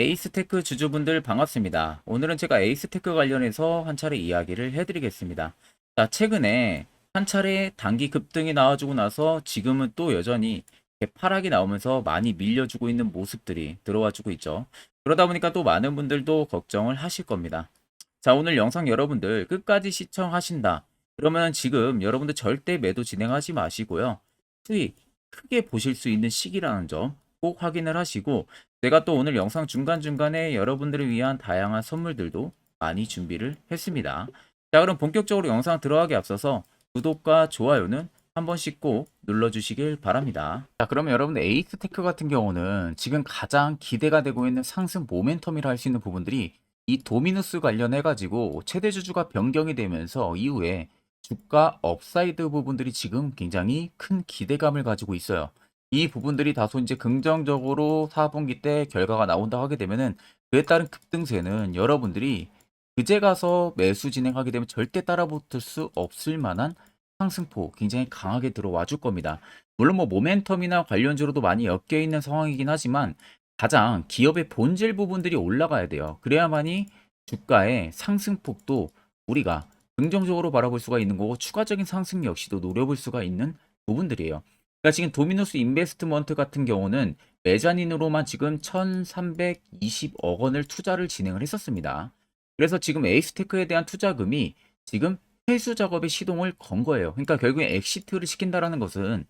에이스테크 주주분들 반갑습니다. 오늘은 제가 에이스테크 관련해서 한 차례 이야기를 해드리겠습니다. 자, 최근에 한 차례 단기 급등이 나와주고 나서 지금은 또 여전히 이렇게 하락이 나오면서 많이 밀려주고 있는 모습들이 들어와주고 있죠. 그러다 보니까 또 많은 분들도 걱정을 하실 겁니다. 자, 오늘 영상 여러분들 끝까지 시청하신다. 그러면 지금 여러분들 절대 매도 진행하지 마시고요. 수익 크게 보실 수 있는 시기라는 점 꼭 확인을 하시고, 제가 또 오늘 영상 중간중간에 여러분들을 위한 다양한 선물들도 많이 준비를 했습니다. 자, 그럼 본격적으로 영상 들어가기 앞서서 구독과 좋아요는 한 번씩 꼭 눌러주시길 바랍니다. 자, 그러면 여러분들 에이스테크 같은 경우는 지금 가장 기대가 되고 있는 상승 모멘텀이라 할 수 있는 부분들이 이 도미누스 관련해 가지고 최대 주주가 변경이 되면서 이후에 주가 업사이드 부분들이 지금 굉장히 큰 기대감을 가지고 있어요. 이 부분들이 다소 이제 긍정적으로 4분기 때 결과가 나온다 하게 되면은 그에 따른 급등세는 여러분들이 그제 가서 매수 진행하게 되면 절대 따라붙을 수 없을 만한 상승폭 굉장히 강하게 들어와 줄 겁니다. 물론 뭐 모멘텀이나 관련주로도 많이 엮여 있는 상황이긴 하지만 가장 기업의 본질 부분들이 올라가야 돼요. 그래야만이 주가의 상승폭도 우리가 긍정적으로 바라볼 수가 있는 거고 추가적인 상승 역시도 노려볼 수가 있는 부분들이에요. 그러니까 지금 도미노스 인베스트먼트 같은 경우는 메자닌으로만 지금 1320억 원을 투자를 진행을 했었습니다. 그래서 지금 에이스테크에 대한 투자금이 지금 회수 작업에 시동을 건 거예요. 그러니까 결국에 엑시트를 시킨다라는 것은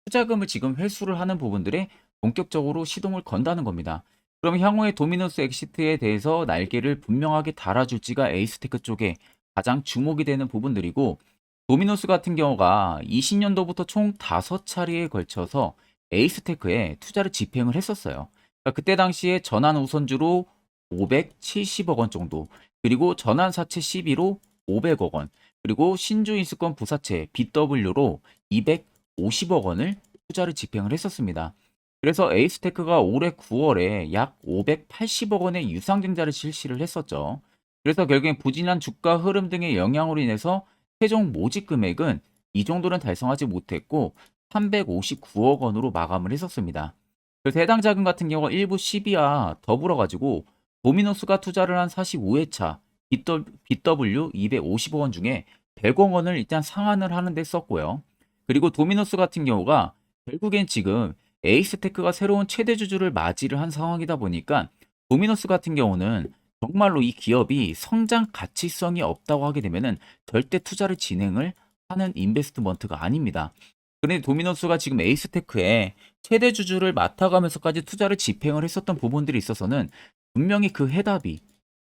투자금을 지금 회수를 하는 부분들에 본격적으로 시동을 건다는 겁니다. 그럼 향후에 도미노스 엑시트에 대해서 날개를 분명하게 달아줄지가 에이스테크 쪽에 가장 주목이 되는 부분들이고, 도미노스 같은 경우가 20년도부터 총 5차례에 걸쳐서 에이스테크에 투자를 집행을 했었어요. 그러니까 그때 당시에 전환 우선주로 570억 원 정도, 그리고 전환 사채 CB로 500억 원, 그리고 신주 인수권 부사채 BW로 250억 원을 투자를 집행을 했었습니다. 그래서 에이스테크가 올해 9월에 약 580억 원의 유상증자를 실시를 했었죠. 그래서 결국엔 부진한 주가 흐름 등의 영향으로 인해서 최종 모집 금액은 이 정도는 달성하지 못했고 359억 원으로 마감을 했었습니다. 그래서 해당 자금 같은 경우 일부 시비와 더불어 가지고 도미노스가 투자를 한 45회차 BW 250억 원 중에 100억 원을 일단 상환을 하는 데 썼고요. 그리고 도미노스 같은 경우가 결국엔 지금 에이스테크가 새로운 최대 주주를 맞이를 한 상황이다 보니까 도미노스 같은 경우는 정말로 이 기업이 성장 가치성이 없다고 하게 되면은 절대 투자를 진행을 하는 인베스트먼트가 아닙니다. 그런데 도미노스가 지금 에이스테크에 최대 주주를 맡아가면서까지 투자를 집행을 했었던 부분들이 있어서는 분명히 그 해답이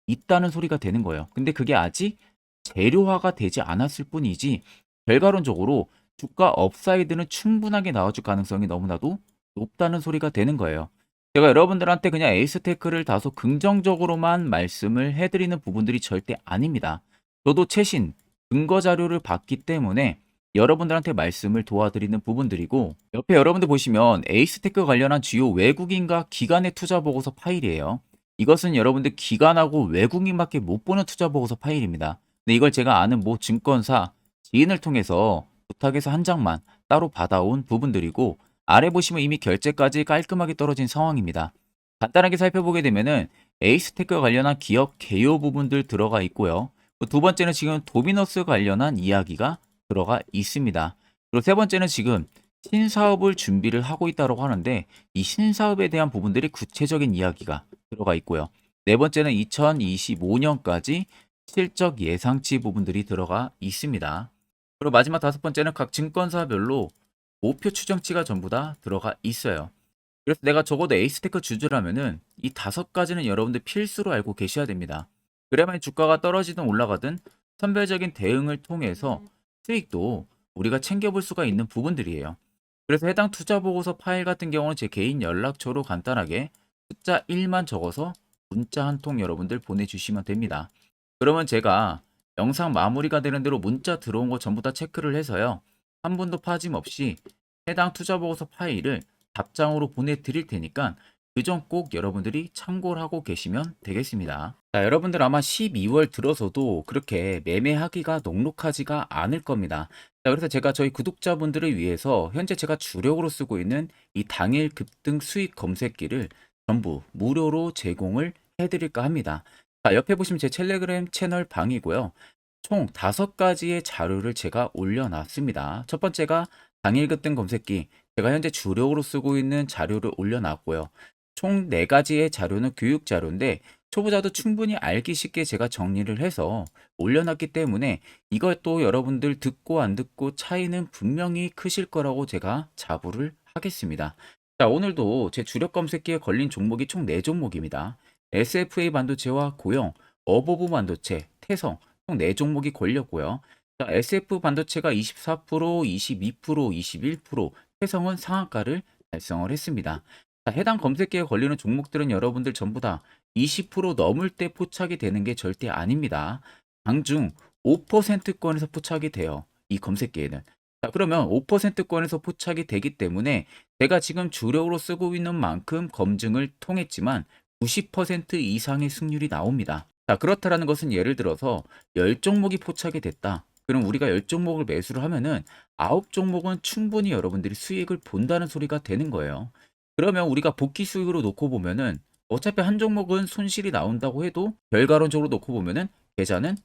있다는 소리가 되는 거예요. 근데 그게 아직 재료화가 되지 않았을 뿐이지 결과론적으로 주가 업사이드는 충분하게 나와줄 가능성이 너무나도 높다는 소리가 되는 거예요. 제가 여러분들한테 그냥 에이스테크를 다소 긍정적으로만 말씀을 해드리는 부분들이 절대 아닙니다. 저도 최신 근거 자료를 봤기 때문에 여러분들한테 말씀을 도와드리는 부분들이고, 옆에 여러분들 보시면 에이스테크 관련한 주요 외국인과 기관의 투자 보고서 파일이에요. 이것은 여러분들 기관하고 외국인밖에 못 보는 투자 보고서 파일입니다. 근데 이걸 제가 아는 모 증권사 지인을 통해서 부탁해서 한 장만 따로 받아온 부분들이고, 아래 보시면 이미 결제까지 깔끔하게 떨어진 상황입니다. 간단하게 살펴보게 되면은 에이스테크 관련한 기업 개요 부분들 들어가 있고요. 두 번째는 지금 도미노스 관련한 이야기가 들어가 있습니다. 그리고 세 번째는 지금 신사업을 준비를 하고 있다고 하는데 이 신사업에 대한 부분들이 구체적인 이야기가 들어가 있고요. 네 번째는 2025년까지 실적 예상치 부분들이 들어가 있습니다. 그리고 마지막 다섯 번째는 각 증권사별로 목표 추정치가 전부 다 들어가 있어요. 그래서 내가 적어도 에이스테크 주주라면은 이 다섯 가지는 여러분들 필수로 알고 계셔야 됩니다. 그래야만 주가가 떨어지든 올라가든 선별적인 대응을 통해서 수익도 우리가 챙겨볼 수가 있는 부분들이에요. 그래서 해당 투자 보고서 파일 같은 경우는 제 개인 연락처로 간단하게 숫자 1만 적어서 문자 한 통 여러분들 보내주시면 됩니다. 그러면 제가 영상 마무리가 되는 대로 문자 들어온 거 전부 다 체크를 해서요. 한 분도 빠짐없이 해당 투자 보고서 파일을 답장으로 보내드릴 테니까 그 점 꼭 여러분들이 참고를 하고 계시면 되겠습니다. 자, 여러분들 아마 12월 들어서도 그렇게 매매하기가 녹록하지가 않을 겁니다. 자, 그래서 제가 저희 구독자분들을 위해서 현재 제가 주력으로 쓰고 있는 이 당일 급등 수익 검색기를 전부 무료로 제공을 해드릴까 합니다. 자, 옆에 보시면 제 텔레그램 채널 방이고요. 총 5가지의 자료를 제가 올려놨습니다. 첫 번째가 당일 급등 검색기, 제가 현재 주력으로 쓰고 있는 자료를 올려놨고요. 총 4가지의 자료는 교육 자료인데 초보자도 충분히 알기 쉽게 제가 정리를 해서 올려놨기 때문에 이것도 여러분들 듣고 안 듣고 차이는 분명히 크실 거라고 제가 자부를 하겠습니다. 자, 오늘도 제 주력 검색기에 걸린 종목이 총 4종목입니다. SFA 반도체와 고영, 어버브 반도체, 태성 총 4종목이 걸렸고요. 자, SF 반도체가 24%, 22%, 21%, 태성은 상한가를 달성을 했습니다. 자, 해당 검색기에 걸리는 종목들은 여러분들 전부 다 20% 넘을 때 포착이 되는 게 절대 아닙니다. 장중 5%권에서 포착이 돼요. 이 검색기에는. 자, 그러면 5%권에서 포착이 되기 때문에 제가 지금 주력으로 쓰고 있는 만큼 검증을 통했지만 90% 이상의 승률이 나옵니다. 자, 그렇다라는 것은 예를 들어서 10종목이 포착이 됐다. 그럼 우리가 10종목을 매수를 하면은 9종목은 충분히 여러분들이 수익을 본다는 소리가 되는 거예요. 그러면 우리가 복귀 수익으로 놓고 보면은 어차피 한 종목은 손실이 나온다고 해도 결과론적으로 놓고 보면은 계좌는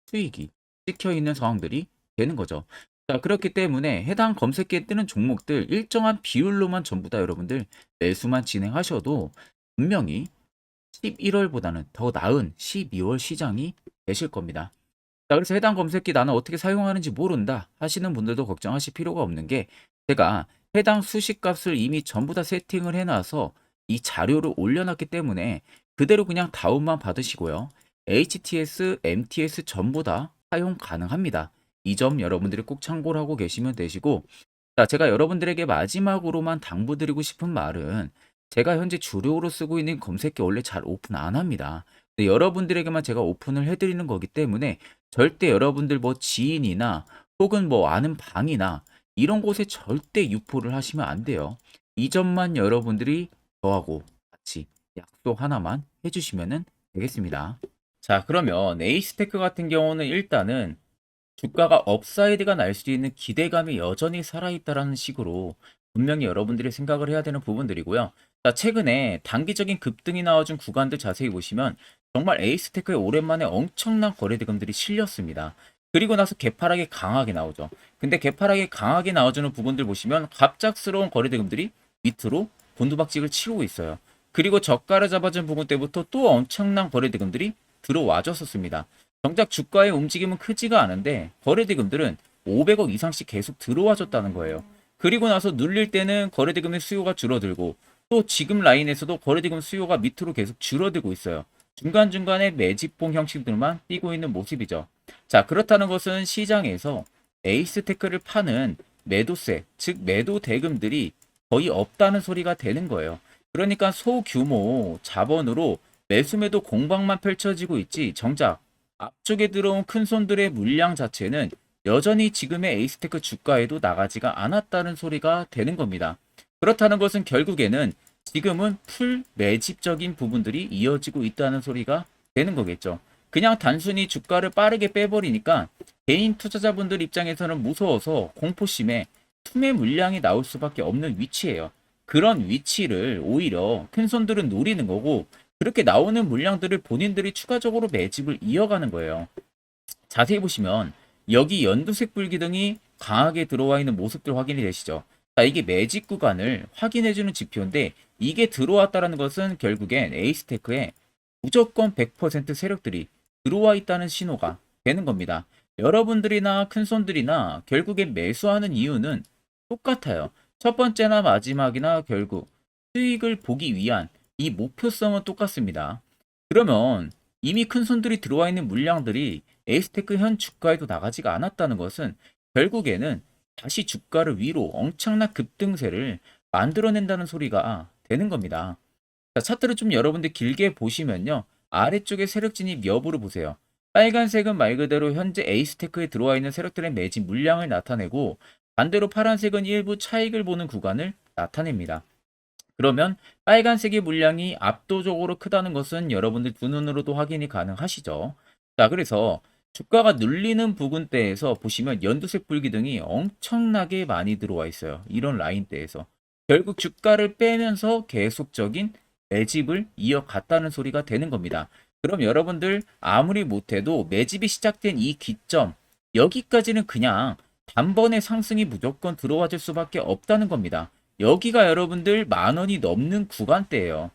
수익이 찍혀 있는 상황들이 되는 거죠. 자, 그렇기 때문에 해당 검색기에 뜨는 종목들 일정한 비율로만 전부 다 여러분들 매수만 진행하셔도 분명히 11월보다는 더 나은 12월 시장이 되실 겁니다. 자, 그래서 해당 검색기 나는 어떻게 사용하는지 모른다 하시는 분들도 걱정하실 필요가 없는 게 제가 해당 수식값을 이미 전부 다 세팅을 해놔서 이 자료를 올려놨기 때문에 그대로 그냥 다운만 받으시고요. HTS, MTS 전부 다 사용 가능합니다. 이 점 여러분들이 꼭 참고를 하고 계시면 되시고, 자, 제가 여러분들에게 마지막으로만 당부드리고 싶은 말은 제가 현재 주력으로 쓰고 있는 검색기 원래 잘 오픈 안 합니다. 근데 여러분들에게만 제가 오픈을 해드리는 거기 때문에 절대 여러분들 뭐 지인이나 혹은 뭐 아는 방이나 이런 곳에 절대 유포를 하시면 안 돼요. 이 점만 여러분들이 저하고 같이 약속 하나만 해주시면 되겠습니다. 자, 그러면 에이스테크 같은 경우는 일단은 주가가 업사이드가 날 수 있는 기대감이 여전히 살아있다라는 식으로 분명히 여러분들이 생각을 해야 되는 부분들이고요. 자, 최근에 단기적인 급등이 나와준 구간들 자세히 보시면 정말 에이스테크에 오랜만에 엄청난 거래대금들이 실렸습니다. 그리고 나서 개파락이 강하게 나오죠. 근데 개파락이 강하게 나와주는 부분들 보시면 갑작스러운 거래대금들이 밑으로 곤두박질을 치고 있어요. 그리고 저가를 잡아준 부분 때부터 또 엄청난 거래대금들이 들어와 줬었습니다. 정작 주가의 움직임은 크지가 않은데 거래대금들은 500억 이상씩 계속 들어와 줬다는 거예요. 그리고 나서 눌릴 때는 거래대금의 수요가 줄어들고 또 지금 라인에서도 거래대금 수요가 밑으로 계속 줄어들고 있어요. 중간중간에 매집봉 형식들만 띄고 있는 모습이죠. 자, 그렇다는 것은 시장에서 에이스테크를 파는 매도세, 즉 매도 대금들이 거의 없다는 소리가 되는 거예요. 그러니까 소규모 자본으로 매수매도 공방만 펼쳐지고 있지 정작 앞쪽에 들어온 큰 손들의 물량 자체는 여전히 지금의 에이스테크 주가에도 나가지가 않았다는 소리가 되는 겁니다. 그렇다는 것은 결국에는 지금은 풀 매집적인 부분들이 이어지고 있다는 소리가 되는 거겠죠. 그냥 단순히 주가를 빠르게 빼버리니까 개인 투자자분들 입장에서는 무서워서 공포심에 투매 물량이 나올 수밖에 없는 위치예요. 그런 위치를 오히려 큰 손들은 노리는 거고 그렇게 나오는 물량들을 본인들이 추가적으로 매집을 이어가는 거예요. 자세히 보시면 여기 연두색 불기둥이 강하게 들어와 있는 모습들 확인이 되시죠. 자, 이게 매집 구간을 확인해주는 지표인데 이게 들어왔다는 것은 결국엔 에이스테크에 무조건 100% 세력들이 들어와 있다는 신호가 되는 겁니다. 여러분들이나 큰손들이나 결국엔 매수하는 이유는 똑같아요. 첫 번째나 마지막이나 결국 수익을 보기 위한 이 목표성은 똑같습니다. 그러면 이미 큰 손들이 들어와 있는 물량들이 에이스테크 현 주가에도 나가지가 않았다는 것은 결국에는 다시 주가를 위로 엄청난 급등세를 만들어낸다는 소리가 되는 겁니다. 자, 차트를 좀 여러분들 길게 보시면요. 아래쪽에 세력 진입 여부를 보세요. 빨간색은 말 그대로 현재 에이스테크에 들어와 있는 세력들의 매집 물량을 나타내고 반대로 파란색은 일부 차익을 보는 구간을 나타냅니다. 그러면 빨간색의 물량이 압도적으로 크다는 것은 여러분들 두 눈으로도 확인이 가능하시죠. 자, 그래서 주가가 눌리는 부분대에서 보시면 연두색 불기둥이 엄청나게 많이 들어와 있어요. 이런 라인대에서. 결국 주가를 빼면서 계속적인 매집을 이어갔다는 소리가 되는 겁니다. 그럼 여러분들 아무리 못해도 매집이 시작된 이 기점, 여기까지는 그냥 단번에 상승이 무조건 들어와 줄 수밖에 없다는 겁니다. 여기가 여러분들 10,000원이 넘는 구간대예요.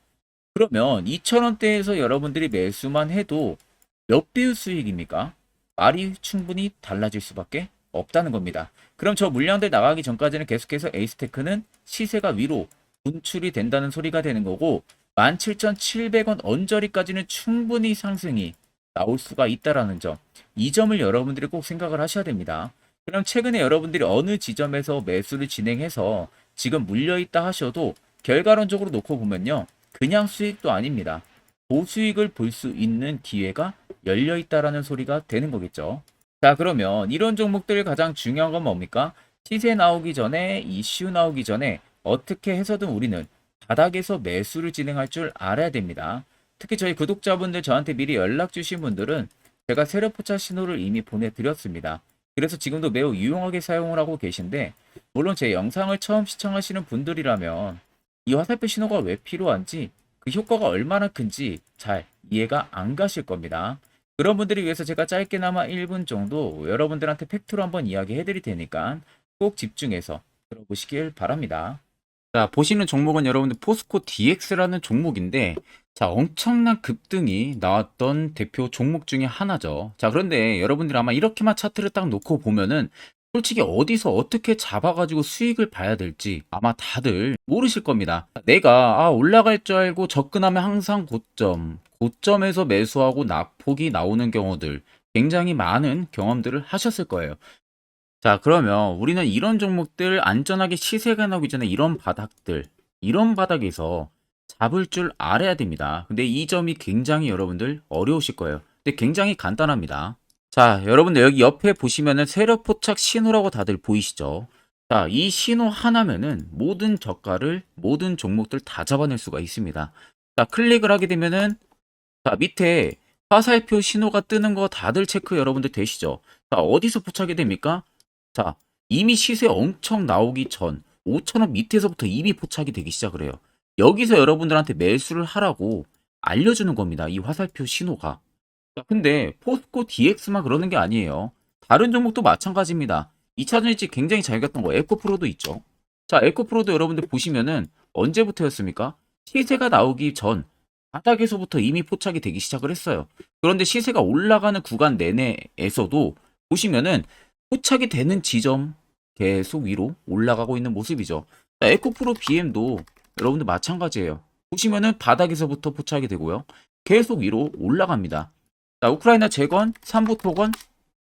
그러면 2,000원대에서 여러분들이 매수만 해도 몇 배의 수익입니까? 말이 충분히 달라질 수밖에 없다는 겁니다. 그럼 저 물량들 나가기 전까지는 계속해서 에이스테크는 시세가 위로 분출이 된다는 소리가 되는 거고 17,700원 언저리까지는 충분히 상승이 나올 수가 있다라는 점. 이 점을 여러분들이 꼭 생각을 하셔야 됩니다. 그럼 최근에 여러분들이 어느 지점에서 매수를 진행해서 지금 물려있다 하셔도 결과론적으로 놓고 보면요. 그냥 수익도 아닙니다. 고수익을 볼 수 있는 기회가 열려 있다라는 소리가 되는 거겠죠. 자, 그러면 이런 종목들 가장 중요한 건 뭡니까? 시세 나오기 전에, 이슈 나오기 전에 어떻게 해서든 우리는 바닥에서 매수를 진행할 줄 알아야 됩니다. 특히 저희 구독자분들 저한테 미리 연락 주신 분들은 제가 세력포착 신호를 이미 보내드렸습니다. 그래서 지금도 매우 유용하게 사용을 하고 계신데 물론 제 영상을 처음 시청하시는 분들이라면 이 화살표 신호가 왜 필요한지 그 효과가 얼마나 큰지 잘 이해가 안 가실 겁니다. 그런 분들을 위해서 제가 짧게나마 1분 정도 여러분들한테 팩트로 한번 이야기해 드릴 테니까 꼭 집중해서 들어보시길 바랍니다. 자, 보시는 종목은 여러분들 포스코 DX라는 종목인데, 자, 엄청난 급등이 나왔던 대표 종목 중에 하나죠. 자, 그런데 여러분들 아마 이렇게만 차트를 딱 놓고 보면은 솔직히 어디서 어떻게 잡아가지고 수익을 봐야 될지 아마 다들 모르실 겁니다. 내가 올라갈 줄 알고 접근하면 항상 고점에서 매수하고 낙폭이 나오는 경우들 굉장히 많은 경험들을 하셨을 거예요. 자, 그러면 우리는 이런 종목들 안전하게 시세가 나오기 전에 이런 바닥에서 잡을 줄 알아야 됩니다. 근데 이 점이 굉장히 여러분들 어려우실 거예요. 근데 굉장히 간단합니다. 자, 여러분들 여기 옆에 보시면은 세력 포착 신호라고 다들 보이시죠? 자, 이 신호 하나면은 모든 저가를, 모든 종목들 다 잡아낼 수가 있습니다. 자, 클릭을 하게 되면은 자, 밑에 화살표 신호가 뜨는 거 다들 체크 여러분들 되시죠? 자, 어디서 포착이 됩니까? 자, 이미 시세 엄청 나오기 전 5,000원 밑에서부터 이미 포착이 되기 시작을 해요. 여기서 여러분들한테 매수를 하라고 알려주는 겁니다. 이 화살표 신호가. 자, 근데 포스코 DX만 그러는 게 아니에요. 다른 종목도 마찬가지입니다. 2차전 일찍 굉장히 잘 갔던 거 에코프로도 있죠. 자, 에코프로도 여러분들 보시면은 언제부터였습니까? 시세가 나오기 전 바닥에서부터 이미 포착이 되기 시작을 했어요. 그런데 시세가 올라가는 구간 내내에서도 보시면은 포착이 되는 지점 계속 위로 올라가고 있는 모습이죠. 자, 에코프로 BM도 여러분들 마찬가지예요. 보시면은 바닥에서부터 포착이 되고요. 계속 위로 올라갑니다. 자, 우크라이나 재건, 삼부 토건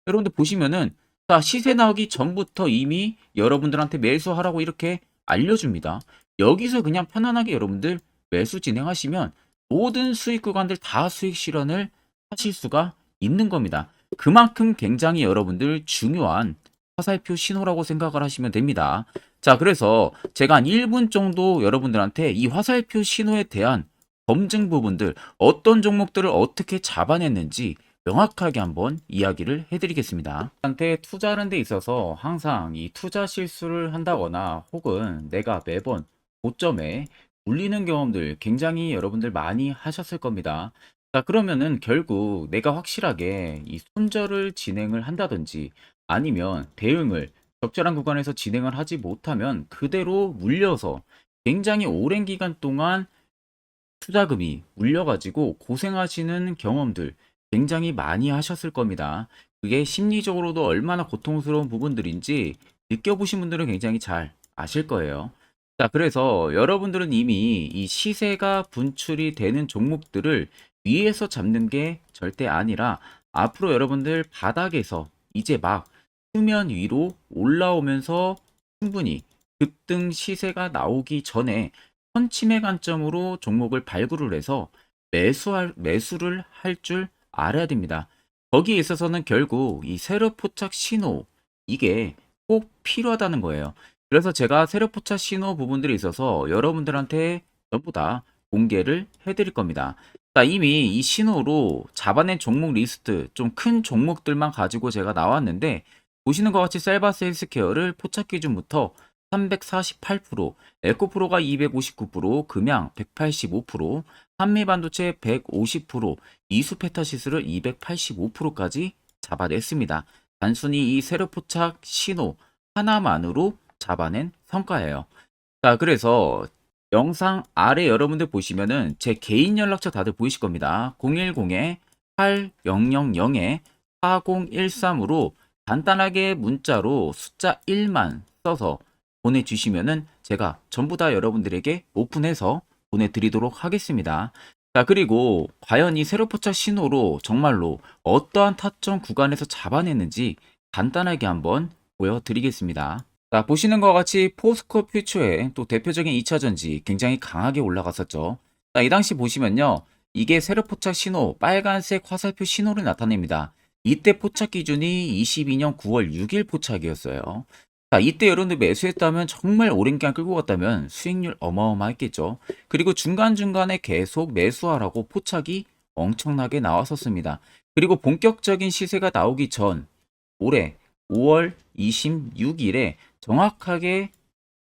여러분들 보시면은 자, 시세 나오기 전부터 이미 여러분들한테 매수하라고 이렇게 알려줍니다. 여기서 그냥 편안하게 여러분들 매수 진행하시면 모든 수익 구간들 다 수익 실현을 하실 수가 있는 겁니다. 그만큼 굉장히 여러분들 중요한 화살표 신호라고 생각을 하시면 됩니다. 자, 그래서 제가 한 1분 정도 여러분들한테 이 화살표 신호에 대한 검증 부분들, 어떤 종목들을 어떻게 잡아냈는지 명확하게 한번 이야기를 해드리겠습니다. 한테 투자하는 데 있어서 항상 이 투자 실수를 한다거나 혹은 내가 매번 고점에 물리는 경험들 굉장히 여러분들 많이 하셨을 겁니다. 자, 그러면은 결국 내가 확실하게 이 손절을 진행을 한다든지 아니면 대응을 적절한 구간에서 진행을 하지 못하면 그대로 물려서 굉장히 오랜 기간 동안 투자금이 물려가지고 고생하시는 경험들 굉장히 많이 하셨을 겁니다. 그게 심리적으로도 얼마나 고통스러운 부분들인지 느껴보신 분들은 굉장히 잘 아실 거예요. 자, 그래서 여러분들은 이미 이 시세가 분출이 되는 종목들을 위에서 잡는 게 절대 아니라 앞으로 여러분들 바닥에서 이제 막 수면 위로 올라오면서 충분히 급등 시세가 나오기 전에 선침의 관점으로 종목을 발굴을 해서 매수를 할 줄 알아야 됩니다. 거기에 있어서는 결국 이 세력 포착 신호 이게 꼭 필요하다는 거예요. 그래서 제가 세력 포착 신호 부분들이 있어서 여러분들한테 전부 다 공개를 해드릴 겁니다. 자, 이미 이 신호로 잡아낸 종목 리스트 좀 큰 종목들만 가지고 제가 나왔는데 보시는 것 같이 셀바스 헬스케어를 포착 기준부터 348%, 에코프로가 259%, 금양 185%, 한미반도체 150%, 이수페타시스를 285%까지 잡아냈습니다. 단순히 이 세로포착 신호 하나만으로 잡아낸 성과예요. 자, 그래서 영상 아래 여러분들 보시면은 제 개인 연락처 다들 보이실 겁니다. 010-8000-4013으로 간단하게 문자로 숫자 1만 써서 보내주시면은 제가 전부 다 여러분들에게 오픈해서 보내드리도록 하겠습니다. 자, 그리고 과연 이 세로포착 신호로 정말로 어떠한 타점 구간에서 잡아냈는지 간단하게 한번 보여드리겠습니다. 자, 보시는 것과 같이 포스코 퓨처의 또 대표적인 2차전지 굉장히 강하게 올라갔었죠. 자, 이 당시 보시면요. 이게 세로 포착 신호, 빨간색 화살표 신호를 나타냅니다. 이때 포착 기준이 22년 9월 6일 포착이었어요. 자, 이때 여러분들 매수했다면 정말 오랜 기간 끌고 갔다면 수익률 어마어마했겠죠. 그리고 중간중간에 계속 매수하라고 포착이 엄청나게 나왔었습니다. 그리고 본격적인 시세가 나오기 전 올해 5월 26일에 정확하게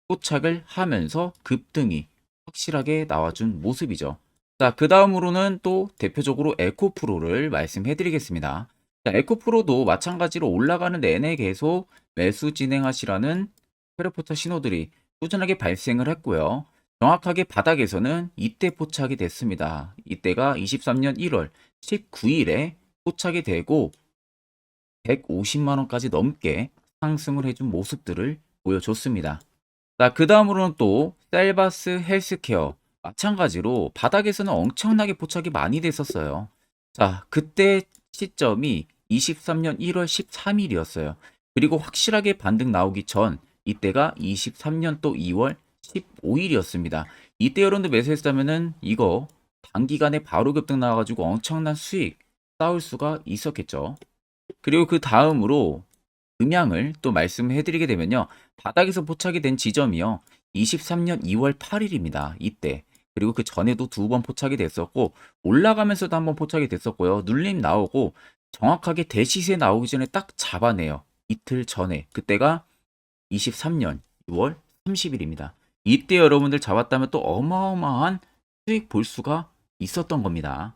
포착을 하면서 급등이 확실하게 나와준 모습이죠. 자, 그 다음으로는 또 대표적으로 에코프로를 말씀해 드리겠습니다. 자, 에코프로도 마찬가지로 올라가는 내내 계속 매수 진행하시라는 페르포터 신호들이 꾸준하게 발생을 했고요. 정확하게 바닥에서는 이때 포착이 됐습니다. 이때가 23년 1월 19일에 포착이 되고 150만원까지 넘게 상승을 해준 모습들을 보여줬습니다. 자, 그 다음으로는 또 셀바스 헬스케어 마찬가지로 바닥에서는 엄청나게 포착이 많이 됐었어요. 자, 그때 시점이 23년 1월 13일이었어요. 그리고 확실하게 반등 나오기 전 이때가 23년 또 2월 15일이었습니다. 이때 여러분들 매수했다면은 이거 단기간에 바로 급등 나와가지고 엄청난 수익 쌓을 수가 있었겠죠. 그리고 그 다음으로 음향을 또 말씀해 드리게 되면요. 바닥에서 포착이 된 지점이요. 23년 2월 8일입니다. 이때. 그리고 그 전에도 두 번 포착이 됐었고 올라가면서도 한번 포착이 됐었고요. 눌림 나오고 정확하게 대시세 나오기 전에 딱 잡아내요. 이틀 전에. 그때가 23년 6월 30일입니다. 이때 여러분들 잡았다면 또 어마어마한 수익 볼 수가 있었던 겁니다.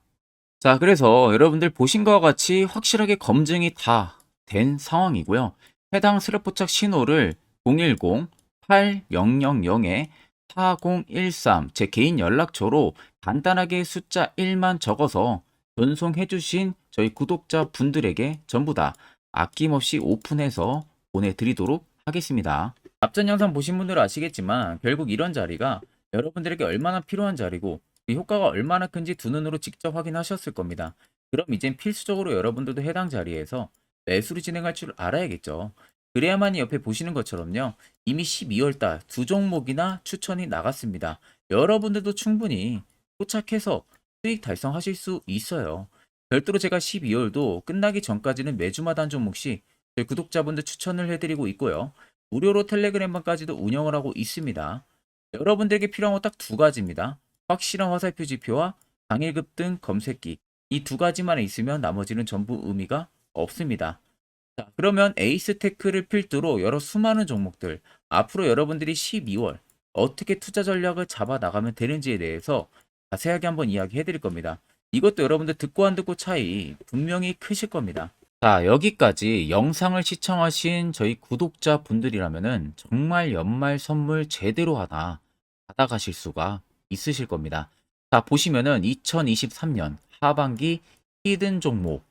자, 그래서 여러분들 보신 것과 같이 확실하게 검증이 다 된 상황이고요. 해당 스랩포착 신호를 010-8000-4013 제 개인 연락처로 간단하게 숫자 1만 적어서 전송해 주신 저희 구독자 분들에게 전부 다 아낌없이 오픈해서 보내드리도록 하겠습니다. 앞전 영상 보신 분들은 아시겠지만 결국 이런 자리가 여러분들에게 얼마나 필요한 자리고 그 효과가 얼마나 큰지 두 눈으로 직접 확인하셨을 겁니다. 그럼 이젠 필수적으로 여러분들도 해당 자리에서 매수를 진행할 줄 알아야겠죠. 그래야만이 옆에 보시는 것처럼요. 이미 12월달 두 종목이나 추천이 나갔습니다. 여러분들도 충분히 포착해서 수익 달성하실 수 있어요. 별도로 제가 12월도 끝나기 전까지는 매주마다 한 종목씩 저희 구독자분들 추천을 해드리고 있고요. 무료로 텔레그램방까지도 운영을 하고 있습니다. 여러분들에게 필요한 건 딱 두 가지입니다. 확실한 화살표 지표와 당일 급등 검색기. 이 두 가지만 있으면 나머지는 전부 의미가 없습니다. 자, 그러면 에이스테크를 필두로 여러 수많은 종목들, 앞으로 여러분들이 12월 어떻게 투자 전략을 잡아 나가면 되는지에 대해서 자세하게 한번 이야기해 드릴 겁니다. 이것도 여러분들 듣고 안 듣고 차이 분명히 크실 겁니다. 자, 여기까지 영상을 시청하신 저희 구독자 분들이라면은 정말 연말 선물 제대로 하나 받아가실 수가 있으실 겁니다. 자, 보시면은 2023년 하반기 히든 종목,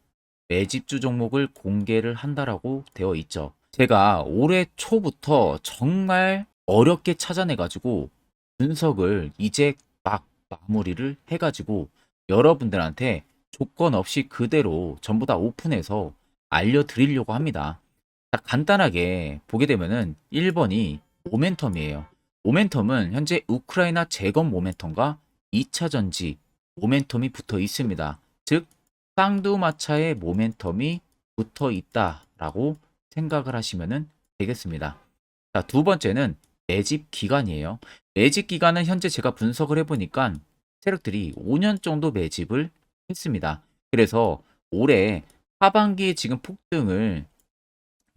매집주 종목을 공개를 한다라고 되어 있죠. 제가 올해 초부터 정말 어렵게 찾아내가지고 분석을 이제 막 마무리를 해가지고 여러분들한테 조건 없이 그대로 전부 다 오픈해서 알려드리려고 합니다. 자, 간단하게 보게 되면은 1번이 모멘텀이에요. 모멘텀은 현재 우크라이나 재건 모멘텀과 2차 전지 모멘텀이 붙어 있습니다. 즉 쌍두마차의 모멘텀이 붙어 있다라고 생각을 하시면 되겠습니다. 자, 두 번째는 매집 기간이에요. 매집 기간은 현재 제가 분석을 해보니까 세력들이 5년 정도 매집을 했습니다. 그래서 올해 하반기에 지금 폭등을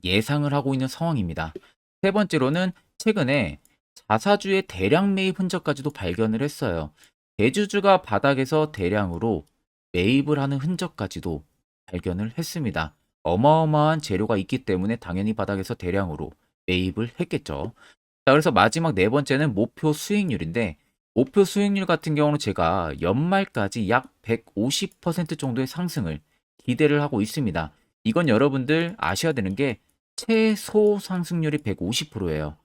예상을 하고 있는 상황입니다. 세 번째로는 최근에 자사주의 대량 매입 흔적까지도 발견을 했어요. 대주주가 바닥에서 대량으로 매입을 하는 흔적까지도 발견을 했습니다. 어마어마한 재료가 있기 때문에 당연히 바닥에서 대량으로 매입을 했겠죠. 자, 그래서 마지막 네 번째는 목표 수익률인데, 목표 수익률 같은 경우는 제가 연말까지 약 150% 정도의 상승을 기대를 하고 있습니다. 이건 여러분들 아셔야 되는 게 최소 상승률이 150%예요.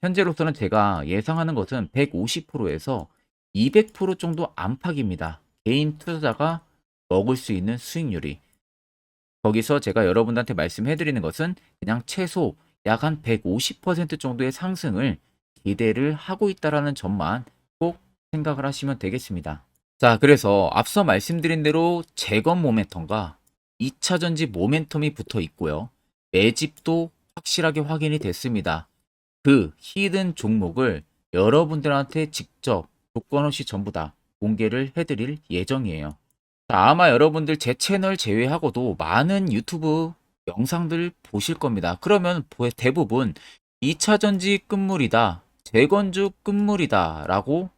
현재로서는 제가 예상하는 것은 150%에서 200% 정도 안팎입니다. 개인 투자자가 먹을 수 있는 수익률이. 거기서 제가 여러분들한테 말씀해 드리는 것은 그냥 최소 약 한 150% 정도의 상승을 기대를 하고 있다라는 점만 꼭 생각을 하시면 되겠습니다. 자, 그래서 앞서 말씀드린 대로 재건 모멘텀과 2차 전지 모멘텀이 붙어 있고요. 매집도 확실하게 확인이 됐습니다. 그 히든 종목을 여러분들한테 직접 조건 없이 전부 다 공개를 해드릴 예정이에요. 자, 아마 여러분들 제 채널 제외하고도 많은 유튜브 영상들 보실 겁니다. 그러면 대부분 2차 전지 끝물이다, 재건주 끝물이다 라고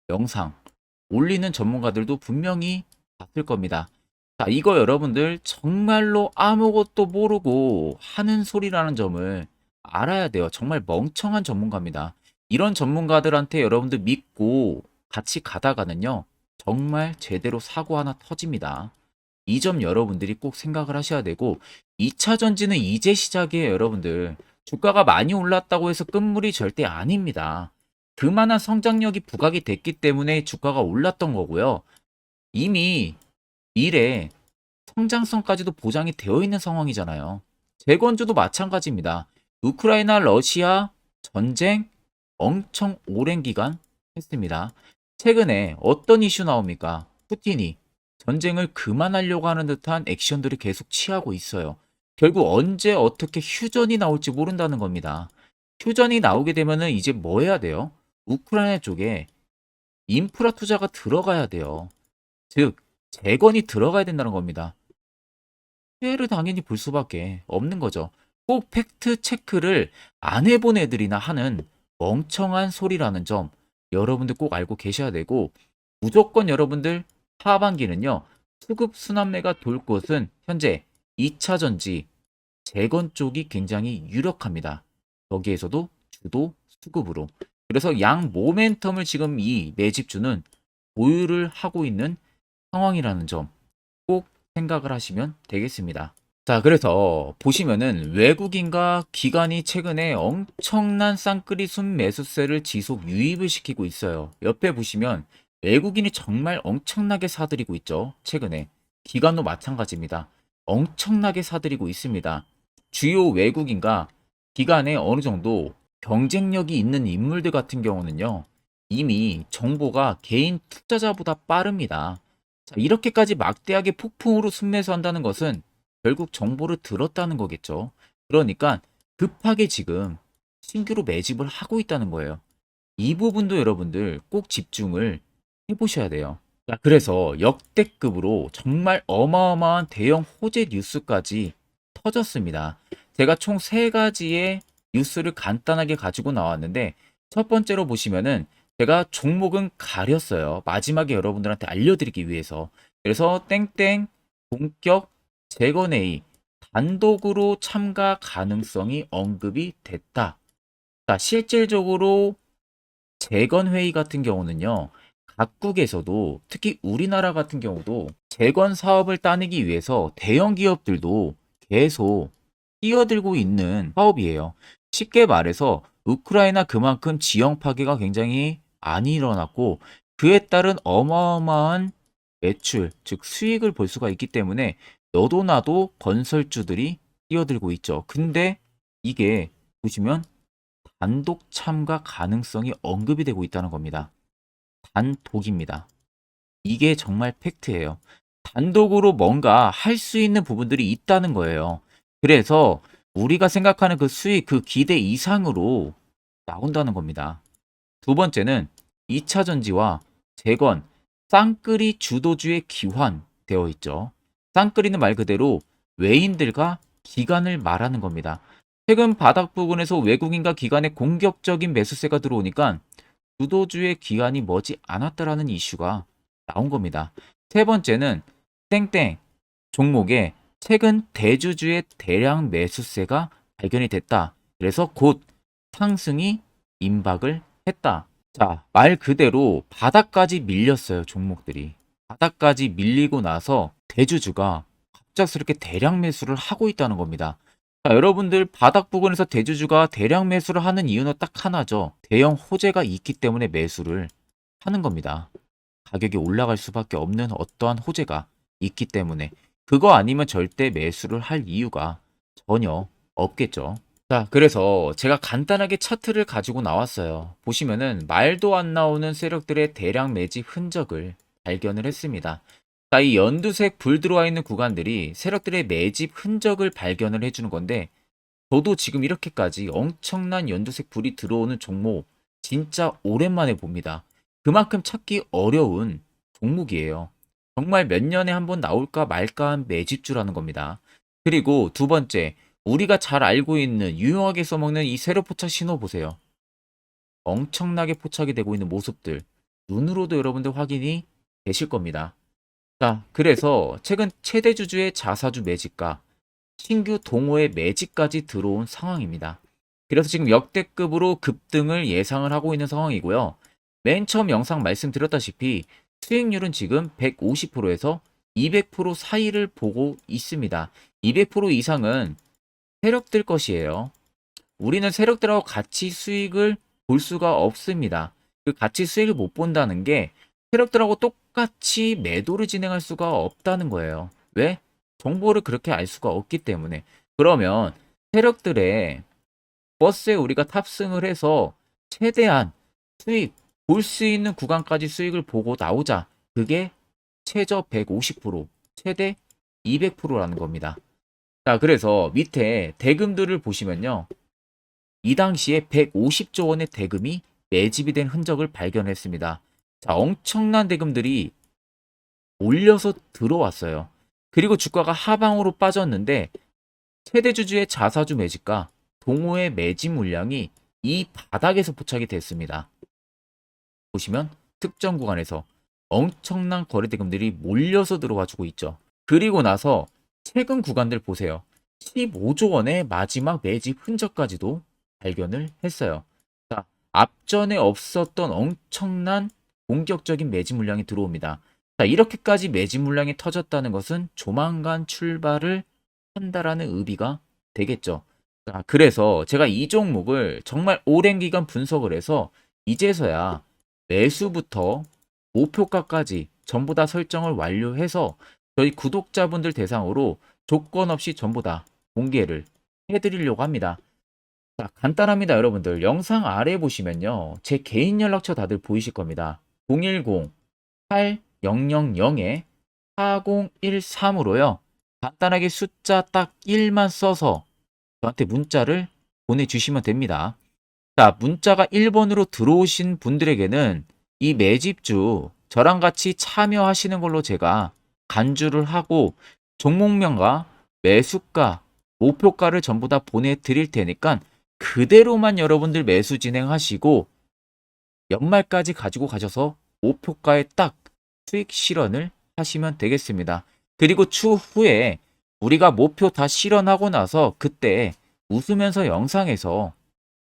영상 올리는 전문가들도 분명히 봤을 겁니다. 자, 이거 여러분들 정말로 아무것도 모르고 하는 소리라는 점을 알아야 돼요. 정말 멍청한 전문가입니다. 이런 전문가들한테 여러분들 믿고 같이 가다가는요, 정말 제대로 사고 하나 터집니다. 이 점 여러분들이 꼭 생각을 하셔야 되고, 2차 전지는 이제 시작이에요, 여러분들. 주가가 많이 올랐다고 해서 끝물이 절대 아닙니다. 그만한 성장력이 부각이 됐기 때문에 주가가 올랐던 거고요. 이미 미래 성장성까지도 보장이 되어 있는 상황이잖아요. 재건주도 마찬가지입니다. 우크라이나 러시아 전쟁 엄청 오랜 기간 했습니다. 최근에 어떤 이슈 나옵니까? 푸틴이 전쟁을 그만하려고 하는 듯한 액션들을 계속 취하고 있어요. 결국 언제 어떻게 휴전이 나올지 모른다는 겁니다. 휴전이 나오게 되면은 이제 뭐 해야 돼요? 우크라이나 쪽에 인프라 투자가 들어가야 돼요. 즉, 재건이 들어가야 된다는 겁니다. 피해를 당연히 볼 수밖에 없는 거죠. 꼭 팩트 체크를 안 해본 애들이나 하는 멍청한 소리라는 점 여러분들 꼭 알고 계셔야 되고, 무조건 여러분들 하반기는요, 수급 순환매가 돌 곳은 현재 2차 전지 재건 쪽이 굉장히 유력합니다. 거기에서도 주도 수급으로. 그래서 양 모멘텀을 지금 이 매집주는 보유를 하고 있는 상황이라는 점 꼭 생각을 하시면 되겠습니다. 자, 그래서 보시면은 외국인과 기관이 최근에 엄청난 쌍끌이 순매수세를 지속 유입을 시키고 있어요. 옆에 보시면 외국인이 정말 엄청나게 사들이고 있죠. 최근에. 기관도 마찬가지입니다. 엄청나게 사들이고 있습니다. 주요 외국인과 기관에 어느 정도 경쟁력이 있는 인물들 같은 경우는요, 이미 정보가 개인 투자자보다 빠릅니다. 자, 이렇게까지 막대하게 폭풍으로 순매수한다는 것은 결국 정보를 들었다는 거겠죠. 그러니까 급하게 지금 신규로 매집을 하고 있다는 거예요. 이 부분도 여러분들 꼭 집중을 해보셔야 돼요. 자, 그래서 역대급으로 정말 어마어마한 대형 호재 뉴스까지 터졌습니다. 제가 총 세 가지의 뉴스를 간단하게 가지고 나왔는데, 첫 번째로 보시면은 제가 종목은 가렸어요. 마지막에 여러분들한테 알려드리기 위해서. 그래서 땡땡 본격 재건회의 단독으로 참가 가능성이 언급이 됐다. 자, 실질적으로 재건회의 같은 경우는요, 각국에서도 특히 우리나라 같은 경우도 재건 사업을 따내기 위해서 대형 기업들도 계속 뛰어들고 있는 사업이에요. 쉽게 말해서 우크라이나 그만큼 지형 파괴가 굉장히 많이 일어났고, 그에 따른 어마어마한 매출, 즉 수익을 볼 수가 있기 때문에 너도 나도 건설주들이 뛰어들고 있죠. 근데 이게 보시면 단독 참가 가능성이 언급이 되고 있다는 겁니다. 단독입니다. 이게 정말 팩트예요. 단독으로 뭔가 할 수 있는 부분들이 있다는 거예요. 그래서 우리가 생각하는 그 수익, 그 기대 이상으로 나온다는 겁니다. 두 번째는 2차 전지와 재건, 쌍끌이 주도주의 기환되어 있죠. 쌍끌이는 말 그대로 외인들과 기관을 말하는 겁니다. 최근 바닥 부근에서 외국인과 기관의 공격적인 매수세가 들어오니까 주도주의 기한이 머지 않았다라는 이슈가 나온 겁니다. 세 번째는 땡땡 종목에 최근 대주주의 대량 매수세가 발견이 됐다. 그래서 곧 상승이 임박을 했다. 자, 말 그대로 바닥까지 밀렸어요, 종목들이. 바닥까지 밀리고 나서 대주주가 갑작스럽게 대량 매수를 하고 있다는 겁니다. 자, 여러분들 바닥 부근에서 대주주가 대량 매수를 하는 이유는 딱 하나죠. 대형 호재가 있기 때문에 매수를 하는 겁니다. 가격이 올라갈 수밖에 없는 어떠한 호재가 있기 때문에 그거 아니면 절대 매수를 할 이유가 전혀 없겠죠. 자, 그래서 제가 간단하게 차트를 가지고 나왔어요. 보시면은 말도 안 나오는 세력들의 대량 매집 흔적을 발견을 했습니다. 자, 이 연두색 불 들어와 있는 구간들이 세력들의 매집 흔적을 발견을 해주는 건데, 저도 지금 이렇게까지 엄청난 연두색 불이 들어오는 종목 진짜 오랜만에 봅니다. 그만큼 찾기 어려운 종목이에요. 정말 몇 년에 한 번 나올까 말까 한 매집주라는 겁니다. 그리고 두 번째, 우리가 잘 알고 있는 유용하게 써먹는 이 세로 포착 신호 보세요. 엄청나게 포착이 되고 있는 모습들 눈으로도 여러분들 확인이 되실 겁니다. 자, 그래서 최근 최대 주주의 자사주 매집과 신규 동호회 매집까지 들어온 상황입니다. 그래서 지금 역대급으로 급등을 예상을 하고 있는 상황이고요. 맨 처음 영상 말씀드렸다시피 수익률은 지금 150%에서 200% 사이를 보고 있습니다. 200% 이상은 세력들 것이에요. 우리는 세력들하고 같이 수익을 볼 수가 없습니다. 그 같이 수익을 못 본다는 게 세력들하고 똑같이 매도를 진행할 수가 없다는 거예요. 왜? 정보를 그렇게 알 수가 없기 때문에. 그러면 세력들의 버스에 우리가 탑승을 해서 최대한 수익 볼 수 있는 구간까지 수익을 보고 나오자. 그게 최저 150%, 최대 200%라는 겁니다. 자, 그래서 밑에 대금들을 보시면요. 이 당시에 150조 원의 대금이 매집이 된 흔적을 발견했습니다. 자, 엄청난 대금들이 올려서 들어왔어요. 그리고 주가가 하방으로 빠졌는데 최대 주주의 자사주 매집과 동호회 매집 물량이 이 바닥에서 포착이 됐습니다. 보시면 특정 구간에서 엄청난 거래 대금들이 몰려서 들어와 주고 있죠. 그리고 나서 최근 구간들 보세요. 15조 원의 마지막 매집 흔적까지도 발견을 했어요. 자, 앞전에 없었던 엄청난 공격적인 매집 물량이 들어옵니다. 자, 이렇게까지 매집 물량이 터졌다는 것은 조만간 출발을 한다라는 의미가 되겠죠. 자, 그래서 제가 이 종목을 정말 오랜 기간 분석을 해서 이제서야 매수부터 목표가까지 전부 다 설정을 완료해서 저희 구독자분들 대상으로 조건 없이 전부 다 공개를 해드리려고 합니다. 자, 간단합니다, 여러분들. 영상 아래 보시면요. 제 개인 연락처 다들 보이실 겁니다. 010-8000-4013으로요. 간단하게 숫자 딱 1만 써서 저한테 문자를 보내주시면 됩니다. 자, 문자가 1번으로 들어오신 분들에게는 이 매집주 저랑 같이 참여하시는 걸로 제가 간주를 하고 종목명과 매수가, 목표가를 전부 다 보내드릴 테니까 그대로만 여러분들 매수 진행하시고 연말까지 가지고 가셔서 목표가에 딱 수익 실현을 하시면 되겠습니다. 그리고 추후에 우리가 목표 다 실현하고 나서 그때 웃으면서 영상에서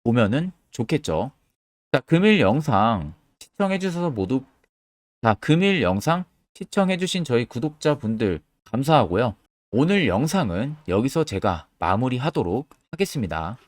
보면은 좋겠죠. 자, 금일 영상 시청해 주셔서 모두 금일 영상 시청해 주신 저희 구독자분들 감사하고요. 오늘 영상은 여기서 제가 마무리하도록 하겠습니다.